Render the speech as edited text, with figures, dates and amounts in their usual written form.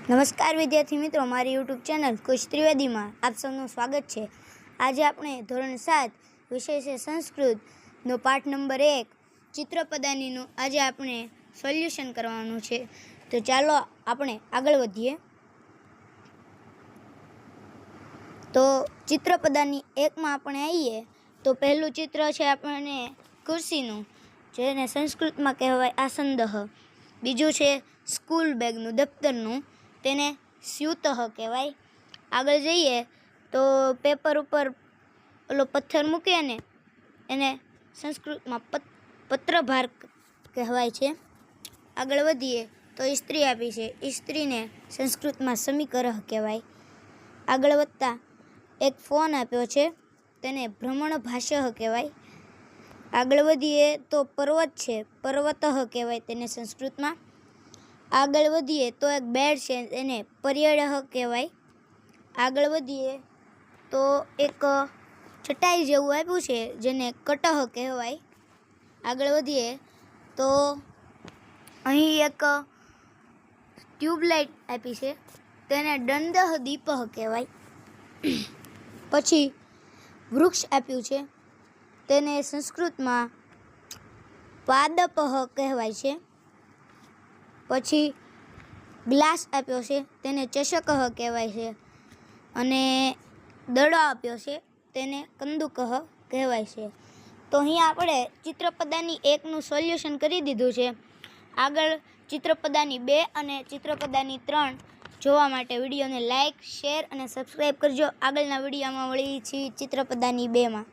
નમસ્કાર વિદ્યાર્થી મિત્રો, મારી યુટ્યુબ ચેનલ કુશ ત્રિવેદીમાં આપ સૌનું સ્વાગત છે। આજે આપણે ધોરણ 7 વિષય છે સંસ્કૃતનો પાઠ નંબર 1 ચિત્રપદાનીનું આજે આપણે સોલ્યુશન કરવાનું છે। તો ચાલો આપણે આગળ વધીએ। તો ચિત્રપદાની 1માં આપણે આવીએ તો પહેલું ચિત્ર છે આપણને ખુરશીનું, જેને સંસ્કૃતમાં કહેવાય આસંદહ। બીજું છે સ્કૂલ બેગનું, દફતરનું, તેને સ્યુતઃ કહેવાય। આગળ જઈએ તો પેપર ઉપર ઓલો પથ્થર મૂકે ને એને સંસ્કૃતમાં પત્રભાર કહેવાય છે। આગળ વધીએ તો ઇસ્ત્રી આપી છે, ઇસ્ત્રીને સંસ્કૃતમાં સમીકરહ કહેવાય। આગળ વધતા એક ફોન આપ્યો છે, તેને ભ્રમણભાષઃ કહેવાય। આગળ વધીએ તો પર્વત છે, પર્વતઃ કહેવાય તેને સંસ્કૃતમાં। આગળ વધીએ તો એક બેડ છે, એને પર્યડઃ કહેવાય। આગળ વધીએ તો એક ચટાઈ જેવું આપ્યું છે, જેને કટહ કહેવાય। આગળ વધીએ તો અહીં એક ટ્યુબલાઇટ આપી છે, તેને દંડઃ દીપઃ કહેવાય। પછી વૃક્ષ આપ્યું છે, તેને સંસ્કૃતમાં પાદપઃ કહેવાય છે। પછી ગ્લાસ આપ્યો છે, તેને ચષકઃ કહેવાય છે। અને દડો આપ્યો છે, તેને કંદુકઃ કહેવાય છે। તો અહીંયા આપણે ચિત્રપદાની 1નું સોલ્યુશન કરી દીધું છે। આગળ ચિત્રપદાની 2 અને ચિત્રપદાની 3 જોવા માટે વિડીયોને લાઇક, શેર અને સબસ્ક્રાઈબ કરજો। આગળના વિડીયોમાં મળી છીએ ચિત્રપદાની 2માં।